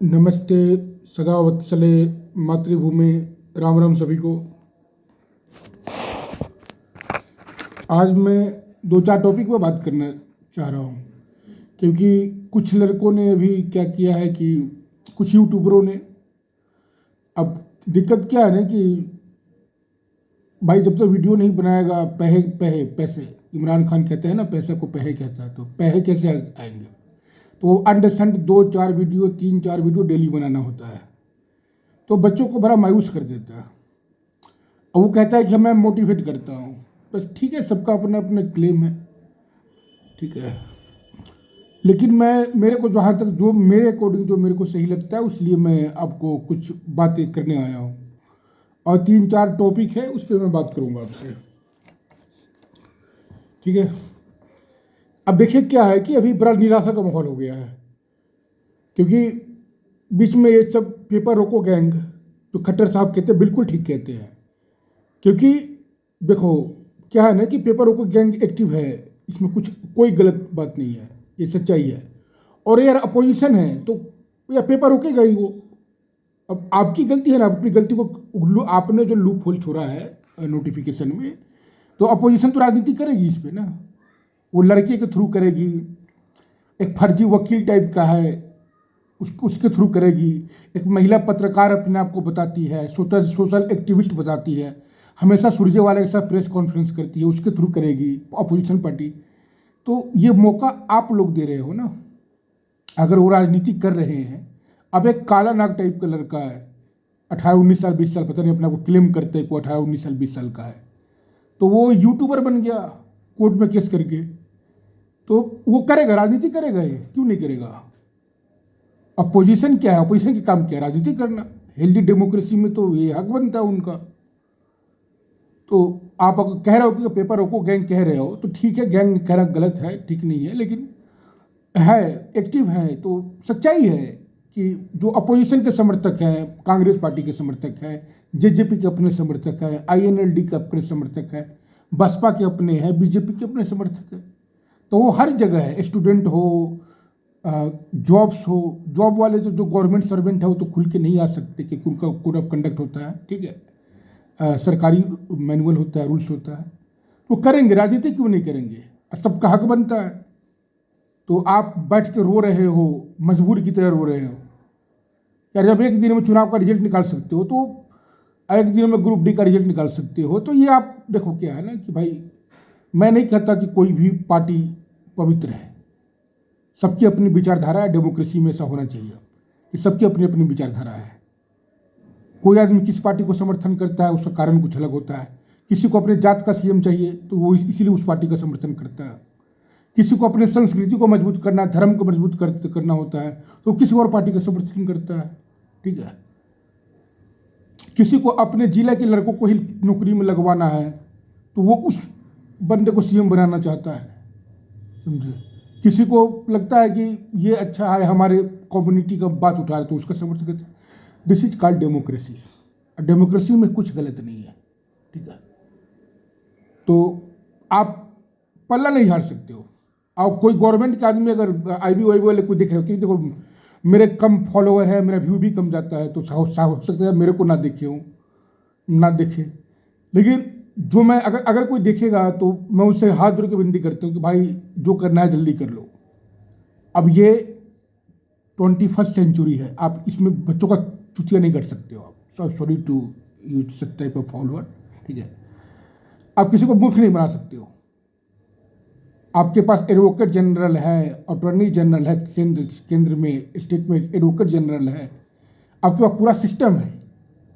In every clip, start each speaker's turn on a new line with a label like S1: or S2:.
S1: नमस्ते सदा वत्सले मातृभूमि। राम राम सभी को। आज मैं दो चार टॉपिक पर बात करना चाह रहा हूँ, क्योंकि कुछ लड़कों ने अभी क्या किया है कि कुछ यूट्यूबरों ने, अब दिक्कत क्या है ना कि भाई जब तक वीडियो नहीं बनाएगा पैसे इमरान खान कहते हैं ना, पैसे को पैसे कहता है, तो पैसे कैसे आएंगे। तो अंडरस्टैंड 2-4 वीडियो 3-4 वीडियो डेली बनाना होता है, तो बच्चों को बड़ा मायूस कर देता है। और वो कहता है कि मैं मोटिवेट करता हूँ। बस ठीक है, सबका अपना अपना क्लेम है, ठीक है। लेकिन मेरे को जहाँ तक जो मेरे अकॉर्डिंग जो मेरे को सही लगता है, इसलिए मैं आपको कुछ बातें करने आया हूँ। और 3-4 टॉपिक है, उस पर मैं बात करूँगा आपसे, ठीक है। अब देखिए क्या है कि अभी बड़ा निराशा का माहौल हो गया है, क्योंकि बीच में ये सब पेपर रोको गैंग जो खट्टर साहब कहते हैं, बिल्कुल ठीक कहते हैं। क्योंकि देखो क्या है ना कि पेपर रोको गैंग एक्टिव है, इसमें कोई गलत बात नहीं है, ये सच्चाई है। और यार अपोजिशन है तो यार पेपर रोकेगा ही वो। अब आपकी गलती है ना, अपनी गलती को आपने जो लूप होल छोड़ा है नोटिफिकेशन में, तो अपोजिशन तो राजनीति करेगी इस पर ना। वो लड़के के थ्रू करेगी, एक फर्जी वकील टाइप का है उसके थ्रू करेगी। एक महिला पत्रकार अपने आप को बताती है, सोशल एक्टिविस्ट बताती है, हमेशा सुरजेवाला के साथ प्रेस कॉन्फ्रेंस करती है, उसके थ्रू करेगी अपोजिशन पार्टी। तो ये मौका आप लोग दे रहे हो ना, अगर वो राजनीति कर रहे हैं। अब एक काला नाग टाइप का लड़का है, 18-19 साल 20 साल, पता नहीं अपने को क्लेम करते हैं को 18-19 साल 20 साल का है, तो वो यूट्यूबर बन गया कोर्ट में केस करके। तो वो करेगा, राजनीति करेगा, ये क्यों नहीं करेगा। अपोजिशन क्या है, अपोजिशन की काम क्या है, राजनीति करना। हेल्दी डेमोक्रेसी में तो ये हक बनता है उनका। तो आप अगर कह रहे हो कि पेपर रोको गैंग कह रहे हो, तो ठीक है, गैंग कहना गलत है, ठीक नहीं है, लेकिन है एक्टिव है तो सच्चाई है कि जो अपोजिशन के समर्थक हैं, कांग्रेस पार्टी के समर्थक हैं, जेजेपी के अपने समर्थक हैं, आईएनएलडी के अपने समर्थक हैं, बसपा के अपने हैं, बीजेपी के अपने समर्थक हैं। तो वो हर जगह है, स्टूडेंट हो, जॉब्स हो, जॉब वाले जो गवर्नमेंट सर्वेंट है वो तो खुल के नहीं आ सकते, क्योंकि उनका कोड ऑफ कंडक्ट होता है, ठीक है, सरकारी मैनुअल होता है, रूल्स होता है। वो करेंगे, राजनीति क्यों नहीं करेंगे, सबका हक बनता है। तो आप बैठ के रो रहे हो, मजबूर की तरह रो रहे हो यार। जब एक दिन में चुनाव का रिजल्ट निकाल सकते हो, तो एक दिन में ग्रुप डी का रिजल्ट निकाल सकते हो, तो ये आप देखो क्या है ना कि भाई, मैं नहीं कहता कि कोई भी पार्टी पवित्र है, सबकी अपनी विचारधारा है। डेमोक्रेसी में ऐसा होना चाहिए कि सबकी अपनी अपनी विचारधारा है। कोई आदमी किस पार्टी को समर्थन करता है, उसका कारण कुछ अलग होता है। किसी को अपने जात का सीएम चाहिए तो वो इसीलिए उस पार्टी का समर्थन करता है। किसी को अपने संस्कृति को मजबूत करना, धर्म को मजबूत करना होता है तो किसी और पार्टी का समर्थन करता है, ठीक है। किसी को अपने जिले के लड़कों को ही नौकरी में लगवाना है तो वो उस बंदे को सीएम बनाना चाहता है, समझे। किसी को लगता है कि ये अच्छा है, हमारे कम्युनिटी का बात उठा रहे तो उसका समर्थन करते हैं। This is called democracy. Democracy में कुछ गलत नहीं है, ठीक है। तो आप पल्ला नहीं हार सकते हो। आप कोई गवर्नमेंट के आदमी अगर आईबी वाले कोई देख रहे हो कि देखो मेरे कम फॉलोअर है, मेरा व्यू भी कम जाता है, तो हो सकता है मेरे को ना देखे। लेकिन जो मैं अगर कोई देखेगा तो मैं उससे हाथ जोड़ के विनती करता हूँ कि भाई जो करना है जल्दी कर लो। अब ये 21st सेंचुरी है, आप इसमें बच्चों का चुतिया नहीं कर सकते हो आप। Sorry to use such type of follower, ठीक है। आप किसी को मूर्ख नहीं बना सकते हो। आपके पास एडवोकेट जनरल है, अटॉर्नी जनरल है, केंद्र में, स्टेट में एडवोकेट जनरल है, आपके पास पूरा सिस्टम है।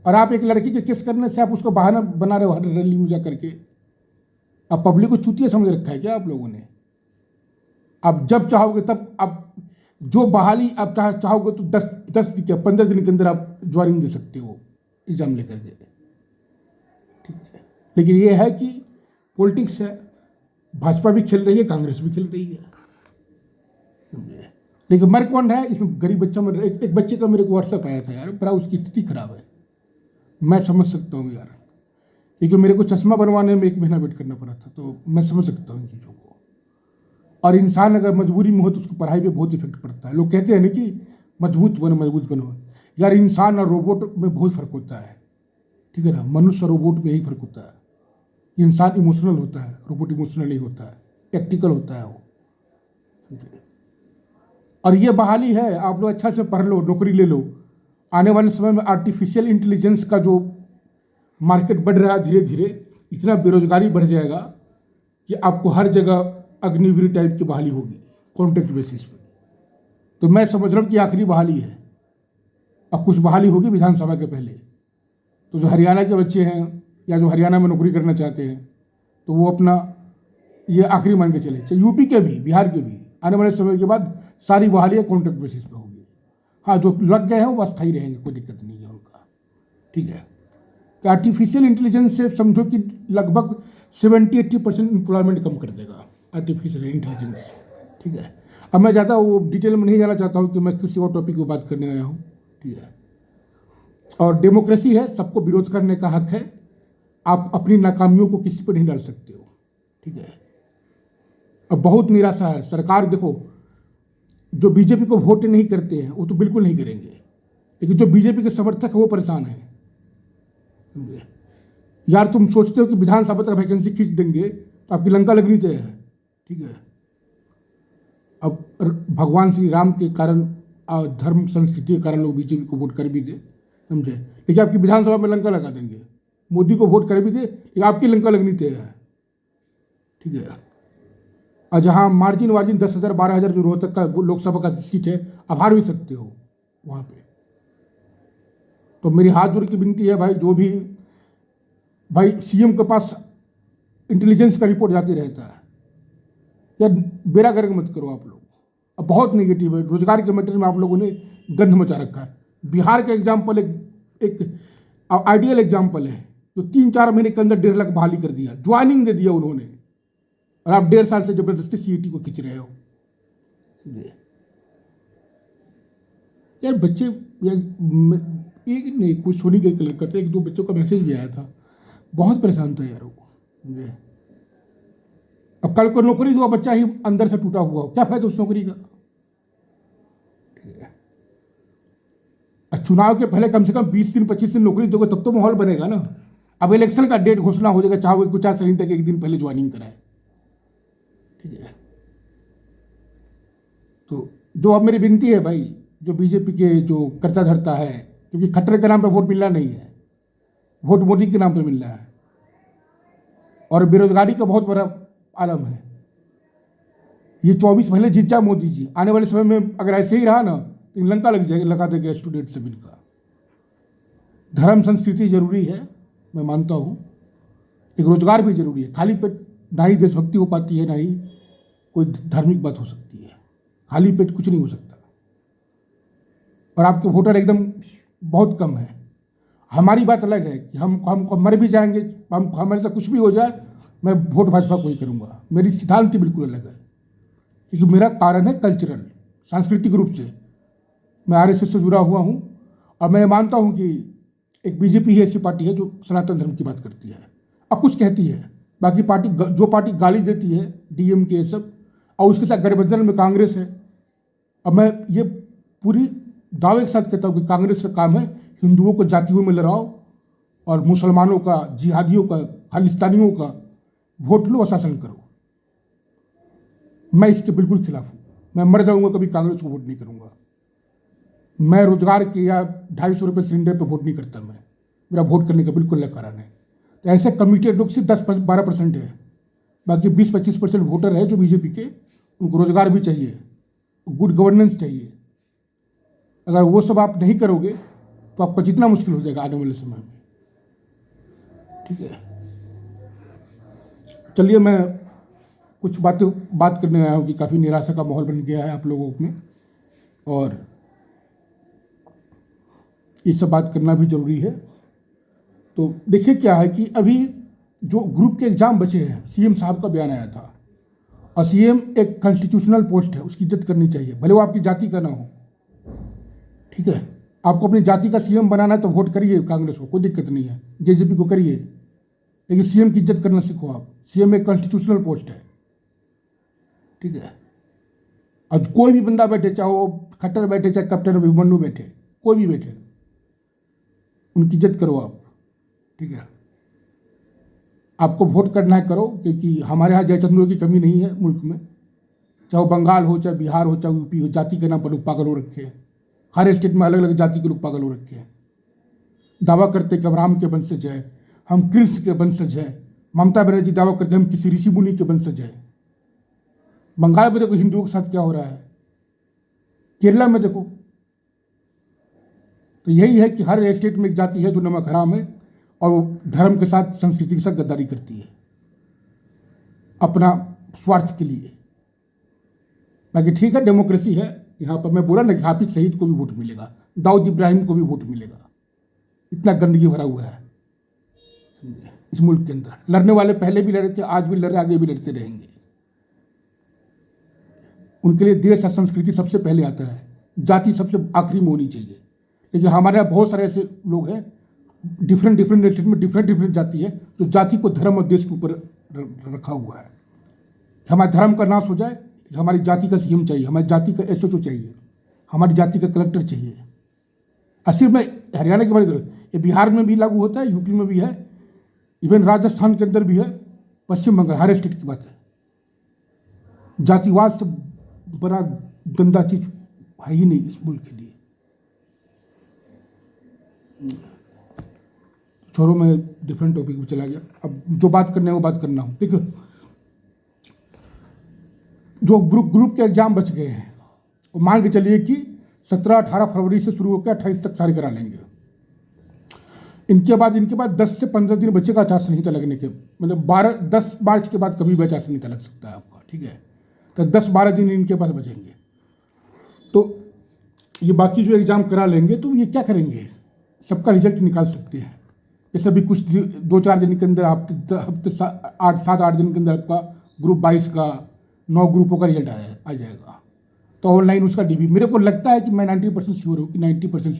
S1: और आप एक लड़की के केस करने से आप उसको बहाना बना रहे हो हर रैली में जा करके। अब पब्लिक को चूतिया समझ रखा है क्या आप लोगों ने। आप जब चाहोगे तब आप जो बहाली आप चाहोगे तो 15 दिन के अंदर आप ज्वाइनिंग दे सकते हो एग्जाम लेकर के, ठीक है। लेकिन ये है कि पॉलिटिक्स है, भाजपा भी खेल रही है, कांग्रेस भी खेल रही है, लेकिन मर कौन रहा है इसमें, गरीब बच्चा मर रहा है। एक बच्चे का मेरे को व्हाट्सएप आया था यार, बड़ा उसकी स्थिति खराब है। मैं समझ सकता हूँ यार, क्योंकि मेरे को चश्मा बनवाने में 1 महीना वेट करना पड़ा था, तो मैं समझ सकता हूँ इन चीज़ों को। और इंसान अगर मजबूरी में हो तो उसको पढ़ाई पे बहुत इफेक्ट पड़ता है। लोग कहते हैं ना कि मजबूत बनो, मजबूत बनो। यार इंसान और रोबोट में बहुत फ़र्क होता है, ठीक है ना। मनुष्य और रोबोट में यही फ़र्क होता है। इंसान इमोशनल होता है, रोबोट इमोशनल नहीं होता है, टेक्टिकल होता है वो। और ये बहाली है, आप लोग अच्छा से पढ़ लो, नौकरी ले लो। आने वाले समय में आर्टिफिशियल इंटेलिजेंस का जो मार्केट बढ़ रहा है धीरे धीरे, इतना बेरोजगारी बढ़ जाएगा कि आपको हर जगह अग्निवीर टाइप की बहाली होगी कॉन्ट्रैक्ट बेसिस पे। तो मैं समझ रहा हूँ कि आखिरी बहाली है। अब कुछ बहाली होगी विधानसभा के पहले। तो जो हरियाणा के बच्चे हैं या जो हरियाणा में नौकरी करना चाहते हैं, तो वो अपना ये आखिरी मान के चले। चाहे यूपी के भी, बिहार के भी, आने वाले समय के बाद सारी बहालियाँ कॉन्ट्रैक्ट बेसिस पे होगी। हाँ, जो लग गए हैं वो अस्थायी रहेंगे, कोई दिक्कत नहीं है उनका, ठीक है। कि आर्टिफिशियल इंटेलिजेंस से समझो कि लगभग 70-80% एम्प्लॉयमेंट कम कर देगा आर्टिफिशियल इंटेलिजेंस, ठीक है। अब मैं ज़्यादा वो डिटेल में नहीं जाना चाहता हूँ कि मैं किसी और टॉपिक पर बात करने आया हूँ, ठीक है। और डेमोक्रेसी है, सबको विरोध करने का हक है। आप अपनी नाकामियों को किसी पर नहीं डाल सकते हो, ठीक है। अब बहुत निराशा है। सरकार देखो, जो बीजेपी को वोट नहीं करते हैं वो तो बिल्कुल नहीं करेंगे, लेकिन जो बीजेपी के समर्थक है वो परेशान है। यार तुम सोचते हो कि विधानसभा तक वैकेंसी खींच देंगे तो आपकी लंका लगनी तय है, ठीक है। अब भगवान श्री राम के कारण, धर्म संस्कृति के कारण लोग बीजेपी को वोट कर भी दे, समझे, लेकिन आपकी विधानसभा में लंका लगा देंगे। मोदी को वोट कर भी दे, लेकिन आपकी लंका लगनी तय है, ठीक है। और जहाँ मार्जिन 10,000 12,000 जो रोहतक का लोकसभा का सीट है, आप हार भी सकते हो वहाँ पे। तो मेरी हाथ जोड़ की विनती है भाई, जो भी भाई सीएम के पास इंटेलिजेंस का रिपोर्ट जाती रहता है, या बेड़ा गर्क मत करो आप लोग। अब बहुत नेगेटिव है, रोजगार के मैटर में आप लोगों ने गंध मचा रखा है। बिहार का एग्जाम्पल एक आइडियल एग्जाम्पल है, जो 3-4 महीने के अंदर 1.5 लाख बहाली कर दिया, ज्वाइनिंग दे दिया उन्होंने, और आप 1.5 साल से जबरदस्ती सीईटी को खींच रहे हो। यार बच्चे, एक नहीं, कुछ सोनी के कलर करते, 1-2 बच्चों का मैसेज भी आया था, बहुत परेशान था यार वो। अब कल को नौकरी हुआ, बच्चा ही अंदर से टूटा हुआ हो, क्या फायदा उस नौकरी का, ठीक है। चुनाव के पहले कम से कम 20 दिन 25 दिन नौकरी दोगे, तब तो माहौल बनेगा ना। अब इलेक्शन का डेट घोषणा हो जाएगा, चाहे कुछ दिन तक 1 दिन पहले ज्वाइनिंग कराए, ठीक है। तो जो अब मेरी विनती है भाई, जो बीजेपी के जो कर्ता धरता है, क्योंकि खट्टर के नाम पे वोट मिलना नहीं है, वोट मोदी के नाम पे मिल रहा है, और बेरोजगारी का बहुत बड़ा आलम है। ये 24 महीने जीत जा मोदी जी, आने वाले समय में अगर ऐसे ही रहा ना तो लंका लग जाएगा, लगा देगा स्टूडेंट सब इनका। धर्म संस्कृति जरूरी है, मैं मानता हूँ, एक रोजगार भी जरूरी है। खाली पेट ना ही देशभक्ति हो पाती है, ना ही कोई धार्मिक बात हो सकती है। खाली पेट कुछ नहीं हो सकता। और आपके वोटर एकदम बहुत कम है। हमारी बात अलग है कि हम मर भी जाएंगे, हम हमारे साथ कुछ भी हो जाए, मैं वोट भाजपा को ही करूँगा। मेरी सिद्धांत बिल्कुल अलग है, क्योंकि मेरा कारण है कल्चरल, सांस्कृतिक रूप से मैं आरएसएस से जुड़ा हुआ हूँ। और मैं मानता हूँ कि एक बीजेपी ही ऐसी पार्टी है जो सनातन धर्म की बात करती है और कुछ कहती है। बाकी पार्टी, जो पार्टी गाली देती है, डीएमके ये सब, और उसके साथ गठबंधन में कांग्रेस है। अब मैं ये पूरी दावे के साथ कहता हूँ कि कांग्रेस का काम है हिंदुओं को जातियों में लड़ाओ और मुसलमानों का, जिहादियों का, खालिस्तानियों का वोट लो और शासन करो। मैं इसके बिल्कुल खिलाफ हूँ। मैं मर जाऊंगा कभी कांग्रेस को वोट नहीं करूंगा। मैं रोजगार के या 250 रुपये सिलेंडर पर वोट नहीं करता। मेरा वोट करने का बिल्कुल अलग कारण है। तो ऐसे कमिटेड लोग सिर्फ 10-12% है, बाकी 20-25% वोटर है जो बीजेपी के, उनको रोजगार भी चाहिए, गुड गवर्नेंस चाहिए। अगर वो सब आप नहीं करोगे तो आपका जितना मुश्किल हो जाएगा आने वाले समय में, ठीक है। चलिए, मैं कुछ बात करने आया हूँ कि काफ़ी निराशा का माहौल बन गया है आप लोगों में, और ये सब बात करना भी ज़रूरी है। तो देखिए क्या है कि अभी जो ग्रुप के एग्ज़ाम बचे हैं, सीएम साहब का बयान आया था, और सीएम एक कॉन्स्टिट्यूशनल पोस्ट है, उसकी इज्जत करनी चाहिए, भले वो आपकी जाति का ना हो, ठीक है। आपको अपनी जाति का सीएम बनाना है तो वोट करिए कांग्रेस को, कोई दिक्कत नहीं है, जेजेपी को करिए, लेकिन सीएम की इज्जत करना सीखो आप। सीएम एक कॉन्स्टिट्यूशनल पोस्ट है, ठीक है। आज कोई भी बंदा बैठे, चाहे वो खट्टर बैठे, चाहे कैप्टन अभिमन्यु बैठे, कोई भी बैठे, उनकी इज्जत करो आप, ठीक है। आपको वोट करना है करो, क्योंकि हमारे यहाँ जयचंद्रों की कमी नहीं है मुल्क में। चाहे वो बंगाल हो, चाहे बिहार हो, चाहे यूपी हो, जाति के नाम पर लोग पागल हो रखे हैं। हर स्टेट में अलग अलग जाति के लोग पागल हो रखे हैं। दावा करते कि हम राम के वंशज है, हम कृष्ण के वंशज है। ममता बनर्जी दावा करते हम किसी ऋषि मुनि के वंशज है। बंगाल में देखो हिंदुओं के साथ क्या हो रहा है, केरला में देखो। तो यही है कि हर स्टेट में एक जाति है जो नमक हराम है और वो धर्म के साथ, संस्कृति के साथ गद्दारी करती है अपना स्वार्थ के लिए। बाकी ठीक है, डेमोक्रेसी है यहाँ पर। मैं बोला ना कि हाफिज सईद को भी वोट मिलेगा, दाऊद इब्राहिम को भी वोट मिलेगा। इतना गंदगी भरा हुआ है इस मुल्क के अंदर। लड़ने वाले पहले भी लड़े थे, आज भी लड़ रहे, आगे भी लड़ते रहेंगे। उनके लिए देश और संस्कृति सबसे पहले आता है, जाति सबसे आखिरी में होनी चाहिए। लेकिन हमारे यहाँ बहुत सारे ऐसे लोग हैं, डिफरेंट स्टेट में डिफरेंट जाति है, जो जाति को धर्म और देश के ऊपर रखा हुआ है। हमारे धर्म का नाश हो जाए, हमारी जाति का सीएम चाहिए, हमारी जाति का एसएचओ चाहिए, हमारी जाति का कलेक्टर चाहिए। सिर्फ मैं हरियाणा की बात करूँ, ये बिहार में भी लागू होता है, यूपी में भी है, इवन राजस्थान के अंदर भी है, पश्चिम बंगाल, हर स्टेट की बात है। जातिवाद से बड़ा गंदा चीज है ही नहीं इस मुल्क के लिए। छोड़ो, मैं डिफरेंट टॉपिक पे चला गया। अब जो बात करना है वो बात करना हूँ। देखो, जो ग्रुप के एग्जाम बच गए हैं, वो मान के चलिए कि 17-18 फरवरी से शुरू होकर 28 तक सारे करा लेंगे। इनके बाद 10 से 15 दिन बचेगा आचार संहिता लगने के, मतलब 10 मार्च के बाद कभी भी आचार संहिता लग सकता है आपका, ठीक है। तो 10-12 दिन इनके पास बचेंगे। तो ये बाकी जो एग्ज़ाम करा लेंगे तो ये क्या करेंगे, सबका रिजल्ट निकाल सकते हैं। जैसे अभी कुछ 2-4 दिन के अंदर, हफ्ते 7-8 दिन के अंदर आपका ग्रुप 22 का 9 ग्रुपों का रिजल्ट आ जाएगा। तो ऑनलाइन उसका डीबी, मेरे को लगता है कि मैं 90% श्योर हूँ कि 90%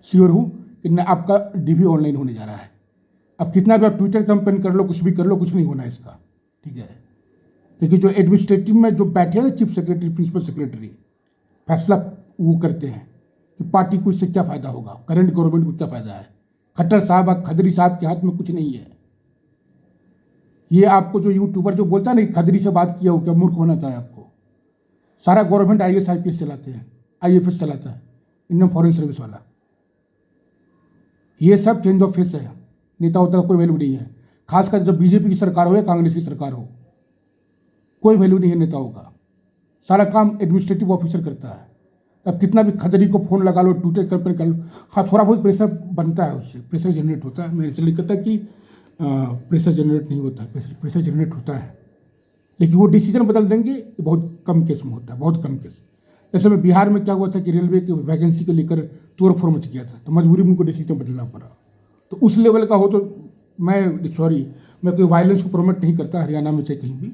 S1: श्योर हूँ कि आपका डीबी ऑनलाइन होने जा रहा है। अब कितना भी आप ट्विटर कंपेन कर लो, कुछ भी कर लो, कुछ नहीं होना है इसका, ठीक है। क्योंकि जो एडमिनिस्ट्रेटिव में जो बैठे हैं ना, चीफ सेक्रेटरी, प्रिंसिपल सेक्रेटरी, फैसला वो करते हैं कि पार्टी को इससे क्या फ़ायदा होगा, करंट गवर्नमेंट को क्या फ़ायदा है। खट्टर साहब, खदरी साहब के हाथ में कुछ नहीं है। ये आपको जो यूट्यूबर जो बोलता है ना खदरी से बात किया हो, क्या मूर्ख बनाता है आपको। सारा गवर्नमेंट IAS IPS चलाते हैं, IFS चलाता है, इंडियन फॉरेन सर्विस वाला। ये सब चेंज ऑफ फेस है, नेता होता का कोई वैल्यू नहीं है। खासकर जब बीजेपी की सरकार हो या कांग्रेस की सरकार हो, कोई वैल्यू नहीं है नेताओं का। सारा काम एडमिनिस्ट्रेटिव ऑफिसर करता है। अब कितना भी खदरी को फ़ोन लगा लो, ट्विटर कंपेन कर लो, हाँ थोड़ा बहुत प्रेशर बनता है, उससे प्रेशर जनरेट होता है। मैं इसलिए नहीं कहता कि प्रेशर जनरेट नहीं होता, प्रेशर जनरेट होता है, लेकिन वो डिसीजन बदल देंगे, ये बहुत कम केस में होता है, बहुत कम केस। जैसे में बिहार में क्या हुआ था कि रेलवे की वैकेंसी को लेकर तोड़ फोड़ मच गया था, तो मजबूरी में उनको डिसीजन बदलना पड़ा। तो उस लेवल का हो तो मैं कोई वायलेंस को प्रमोट नहीं करता, हरियाणा में चाहे कहीं भी,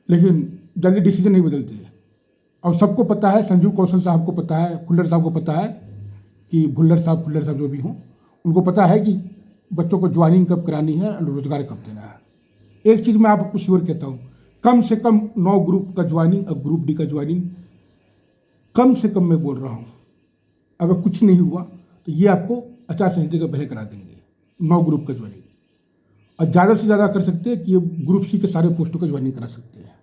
S1: लेकिन जल्दी डिसीजन नहीं बदलते हैं। और सबको पता है, संजीव कौशल साहब को पता है, खुल्लर साहब को पता है कि भुल्लर साहब जो भी हों, उनको पता है कि बच्चों को ज्वाइनिंग कब करानी है और रोजगार कब देना है। एक चीज़ मैं आपको श्योर कहता हूँ, कम से कम 9 ग्रुप का ज्वाइनिंग और ग्रुप डी का ज्वाइनिंग, कम से कम मैं बोल रहा हूँ, अगर कुछ नहीं हुआ तो ये आपको आचार संहिता के पहले करा देंगे 9 ग्रुप का ज्वाइनिंग। और ज़्यादा से ज़्यादा कर सकते हैं कि ये ग्रुप सी के सारे पोस्टों का ज्वाइनिंग करा सकते हैं।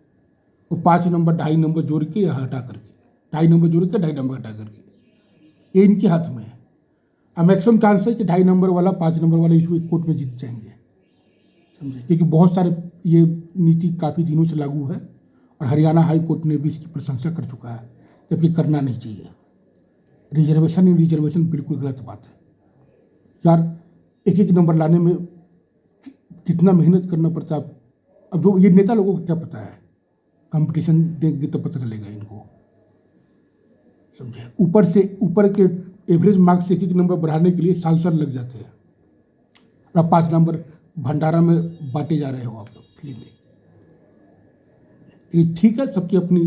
S1: वो 5 नंबर 2.5 नंबर जोड़ के या हटा करके, 2.5 नंबर जोड़ के 2.5 नंबर हटा करके, ये इनके हाथ में है। अब मैक्सिमम चांस है कि 2.5 नंबर वाला 5 नंबर वाला इशू कोर्ट में जीत जाएंगे, समझे। क्योंकि बहुत सारे ये नीति काफ़ी दिनों से लागू है और हरियाणा हाई कोर्ट ने भी इसकी प्रशंसा कर चुका है, जबकि करना नहीं चाहिए। रिजर्वेशन बिल्कुल गलत बात है यार। एक नंबर लाने में कितना मेहनत करना पड़ता है। अब जो ये नेता लोगों को क्या पता है, कंपटीशन देंगे तो पता चलेगा इनको, समझे। ऊपर के एवरेज मार्क्स से एक नंबर बढ़ाने के लिए साल लग जाते हैं। और 5 नंबर भंडारा में बांटे जा रहे हो आप लोग फ्री में। ये ठीक है, सबकी अपनी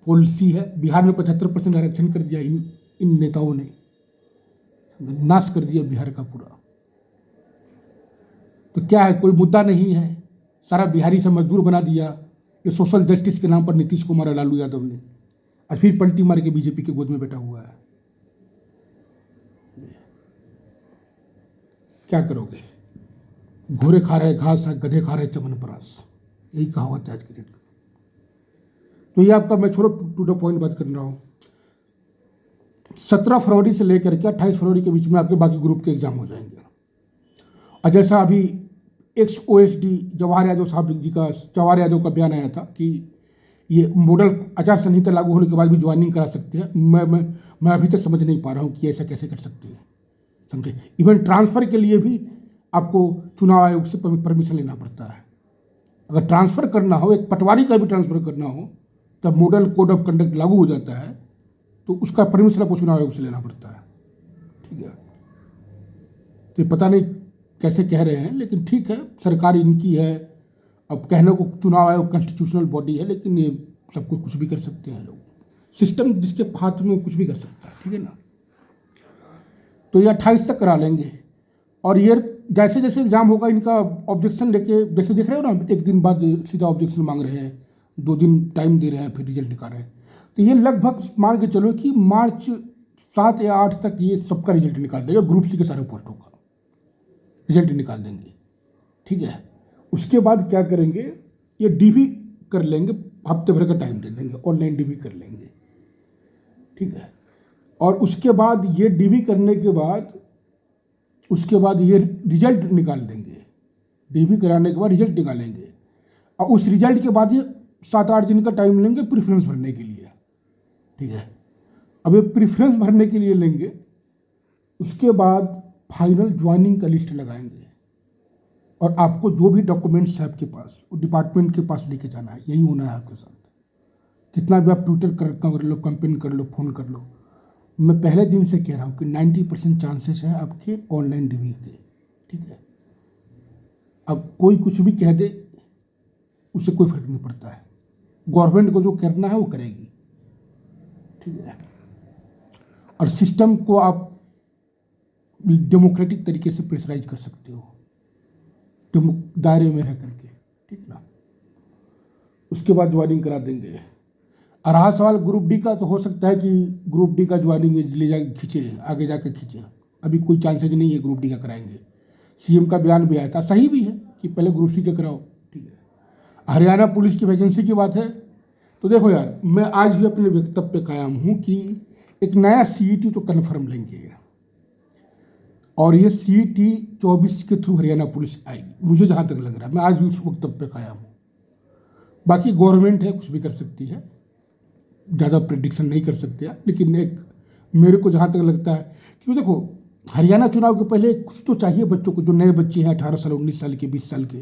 S1: पॉलिसी है। बिहार में 75% आरक्षण कर दिया इन नेताओं ने, नाश कर दिया बिहार का पूरा। तो क्या है, कोई मुद्दा नहीं है, सारा बिहारी से मजदूर बना दिया। ये सोशल जस्टिस के नाम पर नीतीश कुमार और लालू यादव ने और फिर पलटी मार के बीजेपी के गोद में बैठा हुआ है। क्या करोगे? घोड़े खा रहे घास, गधे खा रहे चमनप्राश, यही कहावत है आज की डेट का। तो ये आपका, मैं छोड़ो, टू द पॉइंट बात कर रहा हूँ। 17 फरवरी से लेकर के 28 फरवरी के बीच में आपके बाकी ग्रुप के एग्जाम हो जाएंगे। और जैसा अभी XOSD जवाहर यादव साहब जी का, जवाहर यादव का बयान आया था कि ये मॉडल आचार संहिता लागू होने के बाद भी ज्वाइनिंग करा सकते हैं। मैं अभी तक समझ नहीं पा रहा हूँ कि ऐसा कैसे कर सकते हैं, समझे। इवन ट्रांसफ़र के लिए भी आपको चुनाव आयोग से परमिशन लेना पड़ता है। अगर ट्रांसफ़र करना हो, एक पटवारी का भी ट्रांसफ़र करना हो, तब मॉडल कोड ऑफ कंडक्ट लागू हो जाता है, तो उसका परमिशन आपको चुनाव आयोग से लेना पड़ता है, ठीक है। तो पता नहीं कैसे कह रहे हैं, लेकिन ठीक है, सरकार इनकी है। अब कहने को चुनाव आयोग कॉन्स्टिट्यूशनल बॉडी है, लेकिन ये सब कुछ भी कर सकते हैं लोग। सिस्टम जिसके हाथ में कुछ भी कर सकता है, ठीक है ना। तो ये 28 तक करा लेंगे। और ये जैसे जैसे एग्जाम होगा, इनका ऑब्जेक्शन लेके, जैसे देख रहे हो ना, 1 दिन बाद सीधा ऑब्जेक्शन मांग रहे हैं, 2 दिन टाइम दे रहे हैं, फिर रिजल्ट निकाल रहे हैं। तो ये लगभग मान के चलो कि मार्च 7 या 8 तक ये सबका रिजल्ट निकाल देगा। ग्रुप सी के सारे पोस्टों का रिजल्ट निकाल देंगे, ठीक है। उसके बाद क्या करेंगे, ये डीवी कर लेंगे, हफ्ते भर का टाइम दे देंगे, ऑनलाइन डीवी कर लेंगे, ठीक है। और उसके बाद ये डीवी करने के बाद, उसके बाद ये रिजल्ट निकाल देंगे। डीवी कराने के बाद रिजल्ट निकालेंगे, और उस रिजल्ट के बाद ये 7-8 दिन का टाइम लेंगे प्रेफरेंस भरने के लिए, ठीक है। अब ये प्रेफरेंस भरने के लिए लेंगे, उसके बाद फाइनल ज्वाइनिंग का लिस्ट लगाएंगे। और आपको जो भी डॉक्यूमेंट्स है आपके पास, वो डिपार्टमेंट के पास लेके जाना है। यही होना है आपके साथ। कितना भी आप ट्विटर कर लो, कंपेन कर लो, फ़ोन कर लो, मैं पहले दिन से कह रहा हूँ कि 90% चांसेस हैं आपके ऑनलाइन डीवी के, ठीक है। अब कोई कुछ भी कह दे, उससे कोई फर्क नहीं पड़ता है। गवर्नमेंट को जो करना है वो करेगी, ठीक है। और सिस्टम को आप डेमोक्रेटिक तरीके से प्रेशराइज कर सकते हो, दायरे में रह करके, ठीक है ना। उसके बाद ज्वाइनिंग करा देंगे। और रहा सवाल ग्रुप डी का, तो हो सकता है कि ग्रुप डी का ज्वाइनिंग ले जाके खींचे, आगे जाकर खींचे। अभी कोई चांसेज नहीं है ग्रुप डी का कराएंगे। सीएम का बयान भी आया था, सही भी है कि पहले ग्रुप सी का कराओ, ठीक है। हरियाणा पुलिस की वैकेंसी की बात है, तो देखो यार, मैं आज भी अपने वक्तव्य पे कायम हूँ कि एक नया CET तो कन्फर्म लेंगे, और ये CET 24 के थ्रू हरियाणा पुलिस आएगी, मुझे जहाँ तक लग रहा है। मैं आज भी उस वक्तव्य पे कायम हूँ। बाकी गवर्नमेंट है, कुछ भी कर सकती है, ज़्यादा प्रेडिक्शन नहीं कर सकते हैं, लेकिन एक मेरे को जहाँ तक लगता है, क्योंकि देखो, हरियाणा चुनाव के पहले कुछ तो चाहिए बच्चों को, जो नए बच्चे हैं 18 साल, 19 साल के, 20 साल के,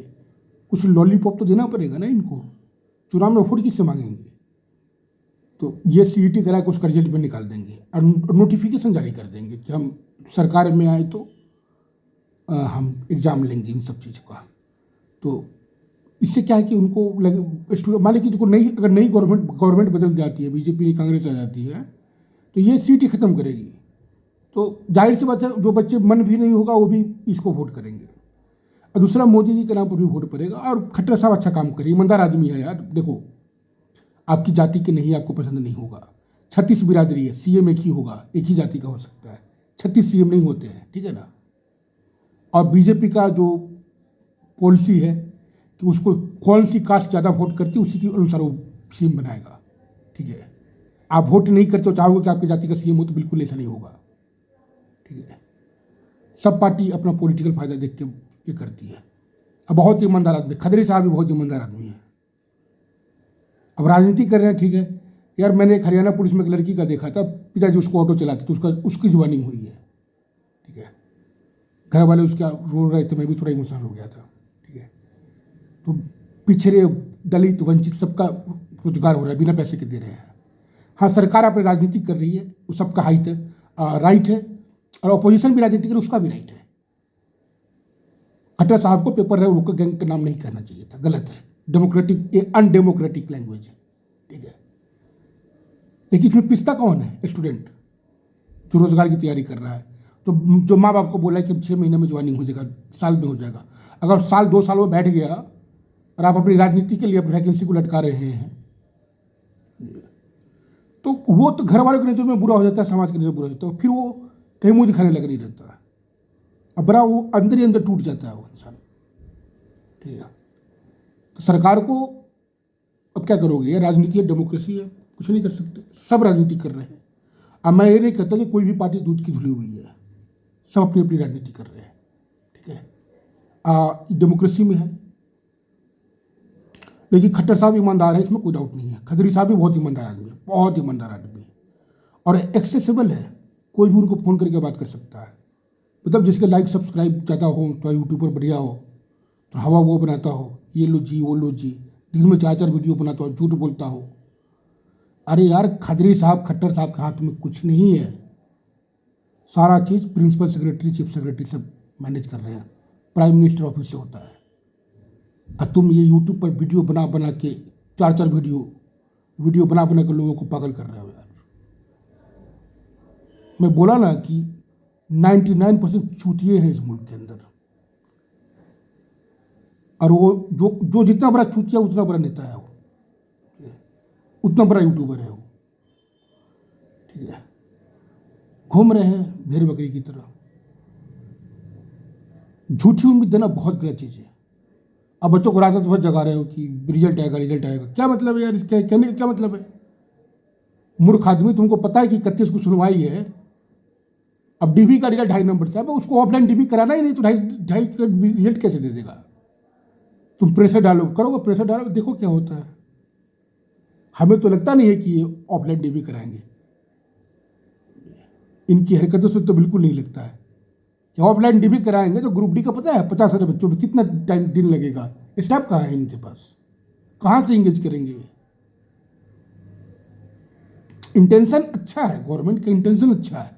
S1: कुछ लॉलीपॉप तो देना पड़ेगा ना इनको। चुनाव में वोट किससे मांगेंगे? तो ये CET करा के उसका रिजल्ट भी निकाल देंगे, और नोटिफिकेशन जारी कर देंगे कि हम सरकार में आए तो हम एग्ज़ाम लेंगे इन सब चीज़ का। तो इससे क्या है कि उनको लगे, स्टूडेंट मान लीजिए अगर नई गवर्नमेंट बदल जाती है, बीजेपी नहीं कांग्रेस आ जाती है, तो ये CET ख़त्म करेगी। तो जाहिर सी बात है, जो बच्चे मन भी नहीं होगा वो भी इसको वोट करेंगे। और दूसरा, मोदी जी के नाम पर भी वोट पड़ेगा। और खट्टर साहब अच्छा काम करिए, ईमानदार आदमी है यार। देखो, आपकी जाति के नहीं, आपको पसंद नहीं होगा, 36 बिरादरी है, CM एक ही होगा, एक ही जाति का हो सकता है, 36 CM नहीं होते हैं, ठीक है ना। और बीजेपी का जो पॉलिसी है कि उसको कौन सी कास्ट ज़्यादा वोट करती है, उसी के अनुसार वो CM बनाएगा, ठीक है। आप वोट नहीं करते हो, चाहोगे कि आपकी जाति का CM हो, तो बिल्कुल ऐसा नहीं होगा, ठीक है। सब पार्टी अपना पॉलिटिकल फायदा देख के ये करती है। अब बहुत ईमानदार आदमी, खदरी साहब भी बहुत ईमानदार आदमी है। अब राजनीति कर रहे हैं, ठीक है यार। मैंने एक हरियाणा पुलिस में एक लड़की का देखा था, पिताजी उसको ऑटो चलाते थे, उसकी ज्वाइनिंग हुई है, ठीक है। घर वाले उसका रो रहे थे, मैं भी थोड़ा इमोशनल हो गया था, ठीक है। तो पिछड़े, दलित, वंचित सबका रोजगार हो रहा है, बिना पैसे के दे रहे हैं। हाँ, सरकार अपनी राजनीति कर रही है, वो सबका राइट है, और अपोजिशन भी राजनीति करे, उसका भी राइट है। खट्टर साहब को पेपर रोको गैंग का नाम नहीं कहना चाहिए था, गलत है। डेमोक्रेटिक, ये अनडेमोक्रेटिक लैंग्वेज है, ठीक है। लेकिन इसमें पिसता कौन है? स्टूडेंट जो रोजगार की तैयारी कर रहा है, जो माँ बाप को बोला है कि 6 महीने में ज्वाइनिंग हो जाएगा, साल में हो जाएगा। अगर साल 2 साल वो बैठ गया और आप अपनी राजनीति के लिए अपनी वैकेंसी को लटका रहे हैं, तो वो तो घर वालों की नज़र में बुरा हो जाता है, समाज की नज़र में बुरा हो जाता है, फिर वो कहीं मुंह दिखाने लगा नहीं रहता है। अब बड़ा वो अंदर ही अंदर टूट जाता है वो इंसान। ठीक है, तो सरकार को अब क्या करोगे? ये राजनीति है, डेमोक्रेसी है, कुछ नहीं कर सकते, सब राजनीति कर रहे हैं। अब मैं ये नहीं कहता कि कोई भी पार्टी दूध की धुली हुई है, सब अपनी अपनी राजनीति कर रहे हैं। ठीक है, डेमोक्रेसी में है। लेकिन खट्टर साहब ईमानदार है, इसमें कोई डाउट नहीं है। खदरी साहब भी बहुत ईमानदार आदमी है, बहुत ईमानदार आदमी है, और एक्सेसिबल है, कोई भी उनको फ़ोन करके बात कर सकता है। मतलब जिसके लाइक सब्सक्राइब ज़्यादा हो, तो यूट्यूब पर बढ़िया हो, तो हवा वो बनाता हो, ये लो जी वो लो जी, दिन में 4-4 वीडियो बनाता हो, झूठ बोलता हो। अरे यार, खदरी साहब, खट्टर साहब के हाथ में कुछ नहीं है, सारा चीज़ प्रिंसिपल सेक्रेटरी, चीफ सेक्रेटरी सब मैनेज कर रहे हैं, प्राइम मिनिस्टर ऑफिस से होता है। और तुम ये यूट्यूब पर वीडियो बना बना के 4-4 वीडियो बना बना के लोगों को पागल कर रहे हो यार। मैं बोला ना कि 99% चूतिए हैं इस मुल्क के अंदर, और वो जो जितना बड़ा चूतिया उतना बड़ा नेता है, वो उतना बड़ा यूट्यूबर है वो। ठीक है, घूम रहे हैं भेड़ बकरी की तरह। झूठी उम्मीद देना बहुत गलत चीज़ है। अब बच्चों को रात भर जगा रहे हो कि रिजल्ट आएगा, रिजल्ट आएगा, क्या मतलब है यार? इसके कहने का क्या मतलब है? मूर्ख आदमी, तुमको पता है कि 31 को सुनवाई है। अब डीबी का रिजल्ट 2.5 नंबर से, अब उसको ऑफलाइन डीबी कराना ही नहीं, तो 2.5 का रिजल्ट कैसे दे देगा? तुम प्रेशर डालो, करोगे प्रेशर डालो, देखो क्या होता है। हमें तो लगता नहीं है कि ये ऑफलाइन डीबी कराएंगे, इनकी हरकतों से तो बिल्कुल नहीं लगता है कि ऑफलाइन डीबी कराएंगे। तो ग्रुप डी का पता है 50,000 बच्चों में कितना टाइम दिन लगेगा? स्टाफ कहाँ है इनके पास? कहाँ से इंगेज करेंगे? इंटेंशन अच्छा है, गवर्नमेंट का इंटेंशन अच्छा है।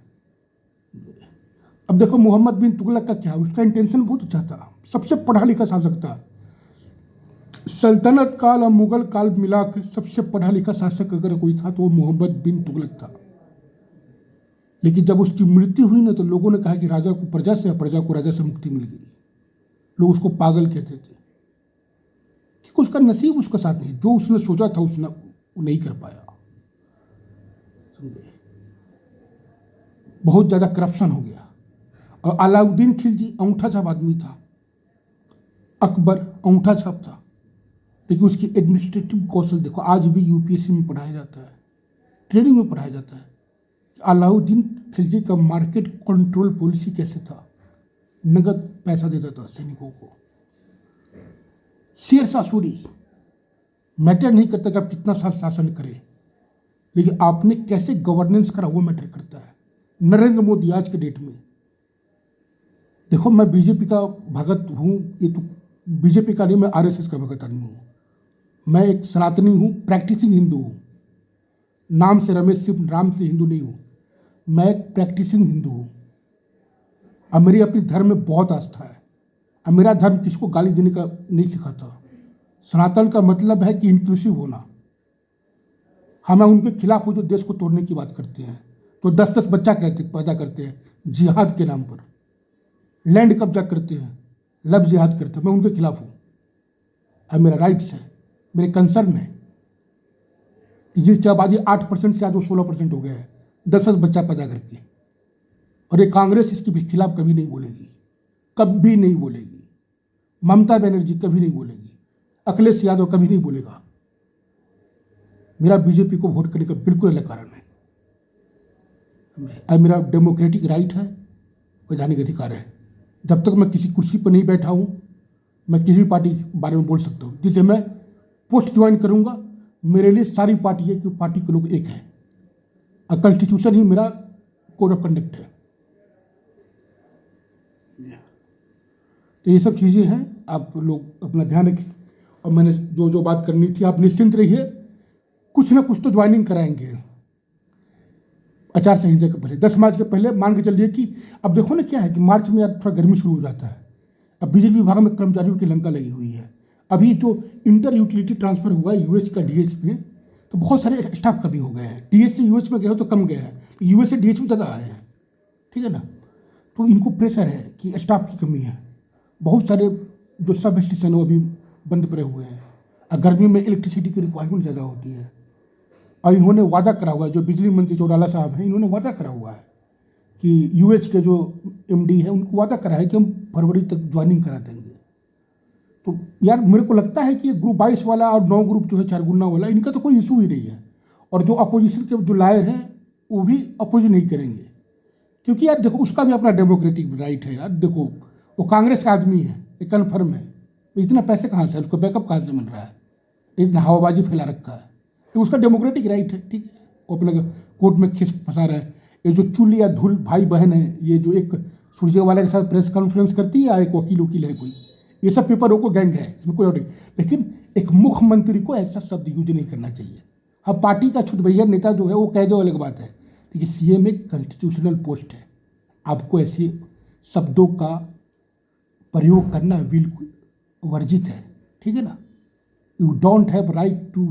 S1: अब देखो मोहम्मद बिन तुगलक का क्या, उसका इंटेंशन बहुत अच्छा था, सबसे पढ़ा लिखा शासक था। सल्तनत काल और मुगल काल मिला के सबसे पढ़ा लिखा शासक अगर कोई था तो वो मोहम्मद बिन तुगलक था। लेकिन जब उसकी मृत्यु हुई ना, तो लोगों ने कहा कि राजा को प्रजा से, प्रजा को राजा से मुक्ति मिल गई। लोग उसको पागल कहते थे कि उसका नसीब उसका साथ नहीं, जो उसने सोचा था उसने वो नहीं कर पाया। समझे? बहुत ज़्यादा करप्शन हो गया। और अलाउद्दीन खिलजी अंगूठा छाप आदमी था, अकबर अंगूठा छाप था, लेकिन उसकी एडमिनिस्ट्रेटिव कौशल देखो, आज भी यूपीएससी में पढ़ाया जाता है, ट्रेनिंग में पढ़ाया जाता है। अलाउद्दीन खिलजी का मार्केट कंट्रोल पॉलिसी कैसे था? नगद पैसा देता था सैनिकों को। शेरशाह सूरी, मैटर नहीं करता कि आप कितना साल शासन करें, लेकिन आपने कैसे गवर्नेंस करा वो मैटर करता है। नरेंद्र मोदी आज के डेट में देखो, मैं बीजेपी का भगत हूँ, ये तो बीजेपी का नहीं, मैं आरएसएस का भगत आदमी हूँ। मैं एक सनातनी हूँ, प्रैक्टिसिंग हिंदू हूँ, नाम से रमेश सिंह राम से हिंदू नहीं हूँ, मैं एक प्रैक्टिसिंग हिंदू हूँ। अब मेरी अपनी धर्म में बहुत आस्था है। अब मेरा धर्म किसको गाली देने का नहीं सिखाता। सनातन का मतलब है कि इंक्लूसिव होना। हाँ, मैं उनके खिलाफ हूँ जो देश को तोड़ने की बात करते हैं, तो 10-10 बच्चा पैदा करते हैं जिहाद के नाम पर, लैंड कब्जा करते हैं, लव जिहाद करते हैं। मैं उनके खिलाफ हूँ। अब मेरा राइट्स है, मेरे कंसर्न है कि जिसकी आबादी 8% से आज वो 16% हो गया है, 10-10 बच्चा पैदा करके। और ये कांग्रेस इसके खिलाफ कभी नहीं बोलेगी, कभी नहीं बोलेगी। ममता बनर्जी कभी नहीं बोलेगी, अखिलेश यादव कभी नहीं बोलेगा। मेरा बीजेपी को वोट करने का बिल्कुल अलग कारण है। अब मेरा डेमोक्रेटिक राइट है, वैधानिक अधिकार है। जब तक मैं किसी कुर्सी पर नहीं बैठा हूँ, मैं किसी भी पार्टी के बारे में बोल सकता हूँ। जिसे मैं पोस्ट ज्वाइन करूँगा, मेरे लिए सारी पार्टी है कि पार्टी के लोग एक हैं, और कॉन्स्टिट्यूशन ही मेरा कोड ऑफ कंडक्ट है। तो ये सब चीज़ें हैं, आप लोग अपना ध्यान रखें। और मैंने जो जो बात करनी थी, आप निश्चिंत रहिए, कुछ ना कुछ तो ज्वाइनिंग कराएंगे आचार संहिता के पहले, 10 मार्च के पहले। मान के चलिए कि अब देखो ना क्या है कि मार्च में यार थोड़ा गर्मी शुरू हो जाता है। अब बिजली विभाग में कर्मचारियों की लंका लगी हुई है। अभी जो इंटर यूटिलिटी ट्रांसफर हुआ है यूएस का डीएच में, तो बहुत सारे स्टाफ कभी हो गए हैं। डीएच से यूएस में गए हो तो कम गए हैं, यूएस से डीएच में ज़्यादा आए हैं। ठीक है ना? तो इनको प्रेशर है कि स्टाफ की कमी है। बहुत सारे जो सब स्टेशन वो अभी बंद पड़े हुए हैं, और गर्मी में इलेक्ट्रिसिटी की रिक्वायरमेंट ज़्यादा होती है। और इन्होंने वादा करा हुआ है, जो बिजली मंत्री चौटाला साहब हैं, इन्होंने वादा करा हुआ है कि यूएच के जो एमडी है उनको वादा करा है कि हम फरवरी तक ज्वाइनिंग करा देंगे। तो यार मेरे को लगता है कि ये ग्रुप 22 वाला और 9 ग्रुप जो है 4 गुना वाला, इनका तो कोई इशू ही नहीं है। और जो अपोजिशन के जो लायर हैं वो भी अपोज नहीं करेंगे, क्योंकि यार देखो उसका भी अपना डेमोक्रेटिक राइट है यार। देखो वो कांग्रेस का आदमी है, ये कन्फर्म है, तो इतना पैसे कहाँ से, उसको बैकअप कहाँ से मिल रहा है, इतना हवाबाजी फैला रखा है, तो उसका डेमोक्रेटिक राइट है, ठीक है। वो अपने कोर्ट में खिस फंसा रहा है। ये जो चुल या धुल भाई बहन है, ये जो एक सुरजेवाला के साथ प्रेस कॉन्फ्रेंस करती है, एक वकील है कोई, ये सब पेपर रोको गैंग है, इसमें कोई नहीं। लेकिन एक मुख्यमंत्री को ऐसा शब्द यूज नहीं करना चाहिए। अब पार्टी का छुटभैया नेता जो है वो कह दो अलग बात है, लेकिन सीएम एक कॉन्स्टिट्यूशनल पोस्ट है, आपको ऐसे शब्दों का प्रयोग करना बिल्कुल वर्जित है, ठीक है ना। You don't have right to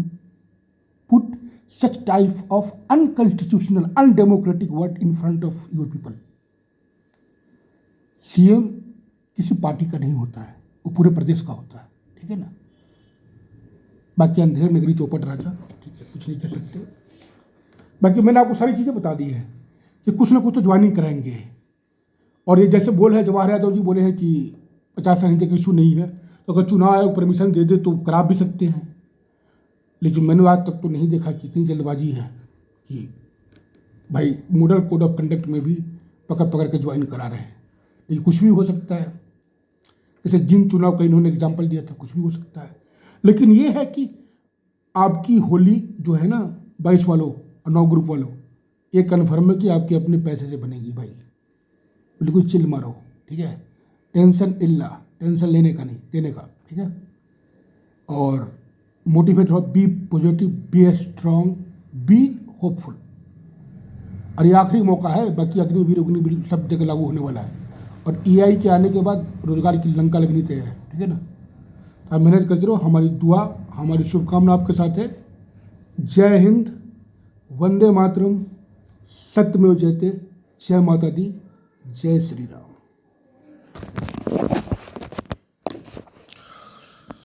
S1: put such type of unconstitutional undemocratic word in front of your people. CM किसी पार्टी का नहीं होता है, वो पूरे प्रदेश का होता है, ठीक है ना। बाकी अंधेर नगरी चौपट राजा, ठीक है, कुछ नहीं कह सकते। बाकी मैंने आपको सारी चीज़ें बता दी है कि कुछ ना कुछ तो ज्वाइनिंग कराएंगे। और ये जैसे बोल है जवाहर यादव जी बोले हैं कि 50 साल का इशू नहीं है, तो अगर चुनाव आयोग परमिशन दे दे तो करा भी सकते हैं। लेकिन मैंने आज तक तो नहीं देखा कि इतनी जल्दबाजी है कि भाई मॉडल कोड ऑफ कंडक्ट में भी पकड़ के ज्वाइन करा रहे हैं। लेकिन कुछ भी हो सकता है, जैसे जिन चुनाव का इन्होंने एग्जाम्पल दिया था, कुछ भी हो सकता है। लेकिन ये है कि आपकी होली जो है ना 22 वालों और 9 ग्रुप वालों, ये कन्फर्म है कि आपके अपने पैसे से बनेगी भाई। बिल्कुल चिल मारो, ठीक है, टेंशन इल्ला, टेंशन लेने का नहीं, देने का, ठीक है। और मोटिवेट हो, be positive, be strong, be hopeful. और ये आखिरी मौका है, बाकी अग्निवीर उग्निवीर सब जगह लागू होने वाला है। और एआई के आने के बाद रोजगार की लंका लगनी तय है, ठीक है ना। आप मेहनत करते रहो, हमारी दुआ, हमारी शुभकामना आपके साथ है। जय हिंद, वंदे मातरम, सत्यमेव जयते, जय माता दी, जय श्री राम।